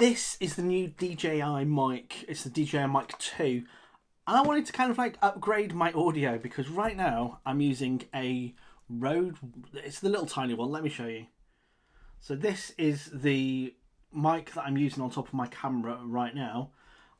this is the new DJI mic. It's the DJI Mic 2. And I wanted to kind of like upgrade my audio because right now I'm using a Rode. It's the little tiny one. Let me show you. So this is the mic that I'm using on top of my camera right now.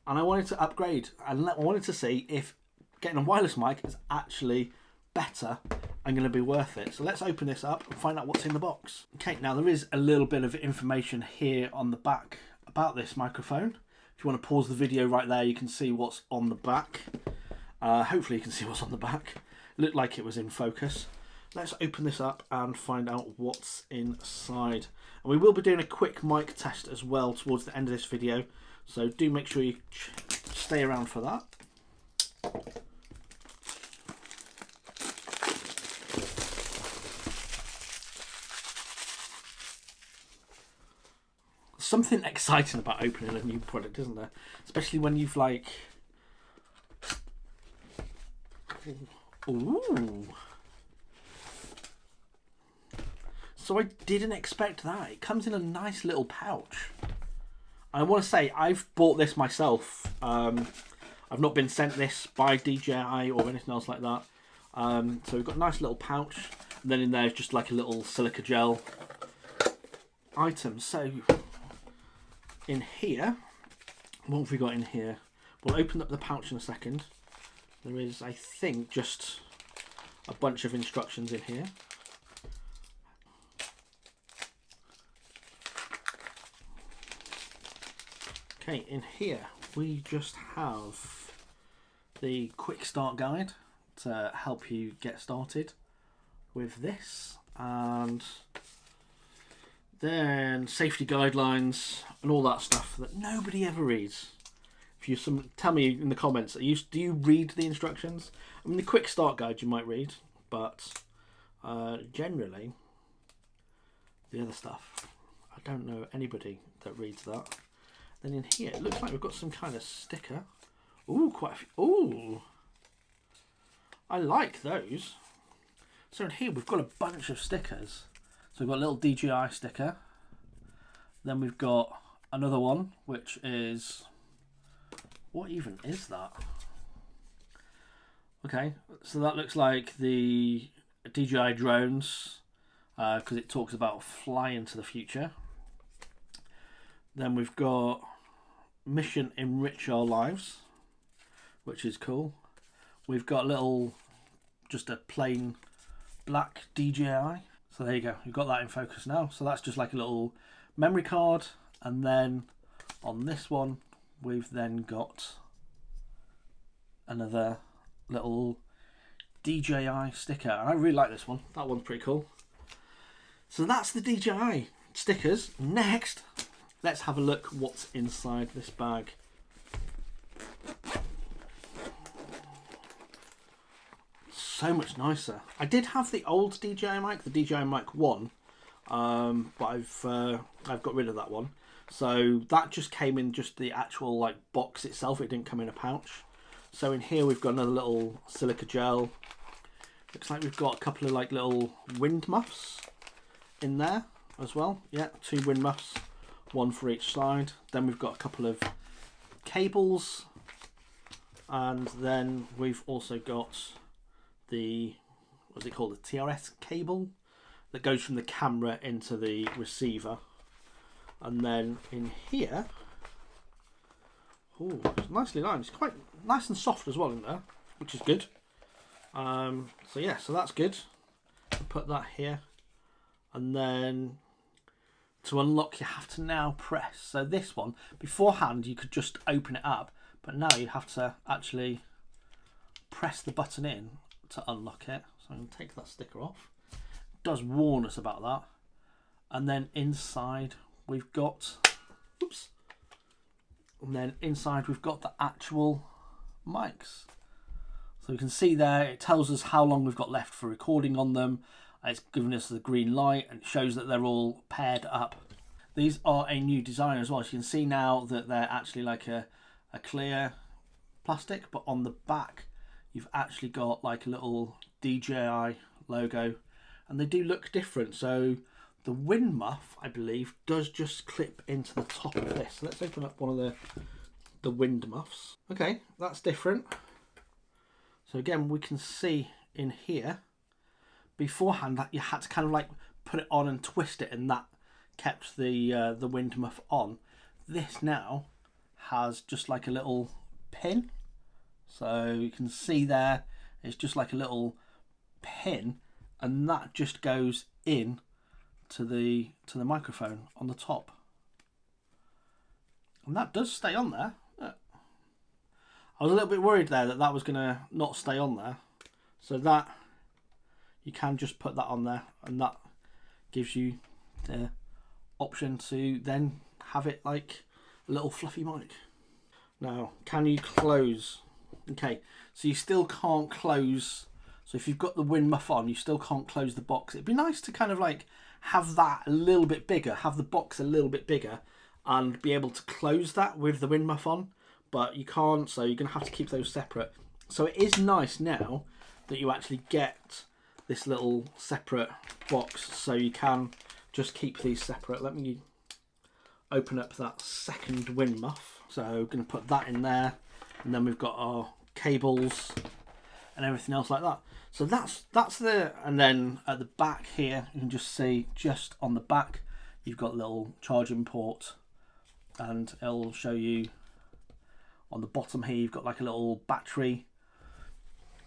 And I wanted to upgrade. And I wanted to see if getting a wireless mic is actually better and going to be worth it. So let's open this up and find out what's in the box. Okay, now there is a little bit of information here on the back about this microphone. If you want to pause the video right there, you can see what's on the back. Hopefully you can see what's on the back. It looked like it was in focus. Let's open this up and find out what's inside. And we will be doing a quick mic test as well towards the end of this video. So do make sure you stay around for that. Something exciting about opening a new product, isn't there? Especially when you've like... Ooh. So I didn't expect that. It comes in a nice little pouch. I want to say I've bought this myself. I've not been sent this by DJI or anything else like that. So we've got a nice little pouch. And then in there is just like a little silica gel item. So... in here, what have we got in here? We'll open up the pouch in a second. There is, I think, just a bunch of instructions in here. Okay, in here we just have the quick start guide to help you get started with this, and then safety guidelines and all that stuff that nobody ever reads. If you tell me in the comments, do you read the instructions? I mean, the quick start guide you might read, but generally the other stuff, I don't know anybody that reads that. Then in here, it looks like we've got some kind of sticker. Ooh, quite a few. Ooh, I like those. So in here we've got a bunch of stickers. So we've got a little DJI sticker. Then we've got another one, which is... what even is that? Okay, so that looks like the DJI drones, because it talks about flying to the future. Then we've got Mission Enrich Our Lives, which is cool. We've got just a plain black DJI. So there you go, you've got that in focus now. So that's just like a little memory card. And then on this one, we've then got another little DJI sticker. And I really like this one. That one's pretty cool. So that's the DJI stickers. Next, let's have a look what's inside this bag. So much nicer. I did have the old DJI mic, the DJI Mic 1, but I've got rid of that one. So that just came in just the actual like box itself. It didn't come in a pouch. So in here we've got another little silica gel. Looks like we've got a couple of like little wind muffs in there as well. Yeah, 2 wind muffs, 1 for each side. Then we've got a couple of cables, and then we've also got the, what's it called, the TRS cable that goes from the camera into the receiver. And then in here, oh, it's nicely lined. It's quite nice and soft as well in there, which is good. So yeah, so that's good. I'll put that here, and then to unlock you have to now press. So this one, beforehand you could just open it up, but now you have to actually press the button in to unlock it. So I'm going to take that sticker off. It does warn us about that. And then inside we've got, oops, and then inside we've got the actual mics. So you can see there, it tells us how long we've got left for recording on them. It's given us the green light, and it shows that they're all paired up. These are a new design as well. As you can see now that they're actually like a clear plastic, but on the back you've actually got like a little DJI logo, and they do look different. So The wind muff, I believe, does just clip into the top of this. Let's open up one of the wind muffs. Okay, that's different. So again, we can see in here, beforehand that you had to kind of like put it on and twist it, and that kept the wind muff on. This now has just like a little pin. So you can see there, it's just like a little pin, and that just goes in to the microphone on the top, and that does stay on there. I was a little bit worried there that was gonna not stay on there, so that you can just put that on there, and that gives you the option to then have it like a little fluffy mic. Now, can you close? Okay, so you still can't close. So if you've got the wind muff on, you still can't close the box. It'd be nice to kind of like have that a little bit bigger, have the box a little bit bigger, and be able to close that with the wind muff on, but you can't, so you're going to have to keep those separate. So it is nice now that you actually get this little separate box, so you can just keep these separate. Let me open up that second wind muff. So we're going to put that in there, and then we've got our cables and everything else like that. So that's the, and then at the back here, you can just see just on the back, you've got a little charging port, and it'll show you on the bottom here, you've got like a little battery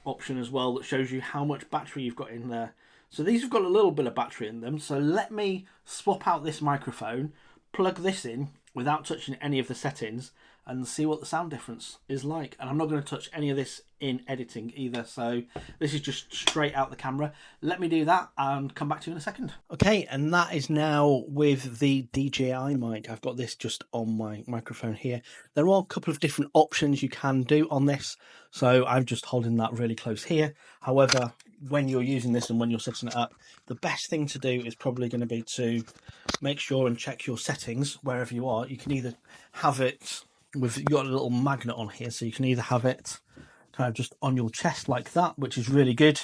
option as well that shows you how much battery you've got in there. So these have got a little bit of battery in them. So let me swap out this microphone, plug this in without touching any of the settings, and see what the sound difference is like. And I'm not going to touch any of this in editing either, so this is just straight out the camera. Let me do that and come back to you in a second. Okay, and that is now with the DJI mic. I've got this just on my microphone here. There are a couple of different options you can do on this, so I'm just holding that really close here. However, when you're using this and when you're setting it up, the best thing to do is probably going to be to make sure and check your settings wherever you are. You can either have it with, you've got a little magnet on here, so you can either have it kind of just on your chest like that, which is really good.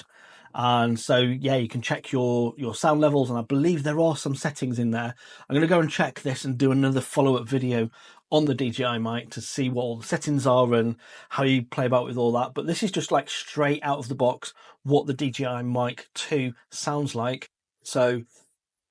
And so yeah, you can check your sound levels, and I believe there are some settings in there. I'm going to go and check this and do another follow-up video on the DJI mic to see what all the settings are and how you play about with all that. But this is just like straight out of the box what the DJI Mic 2 sounds like. So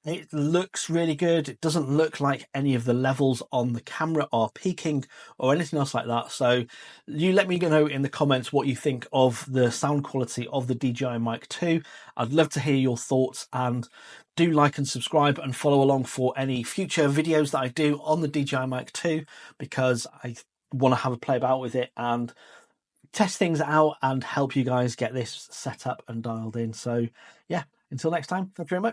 it looks really good. It doesn't look like any of the levels on the camera are peaking or anything else like that. So you let me know in the comments what you think of the sound quality of the DJI Mic 2. I'd love to hear your thoughts, and do like and subscribe and follow along for any future videos that I do on the DJI Mic 2, because I want to have a play about with it and test things out and help you guys get this set up and dialed in. So yeah, until next time, thank you very much.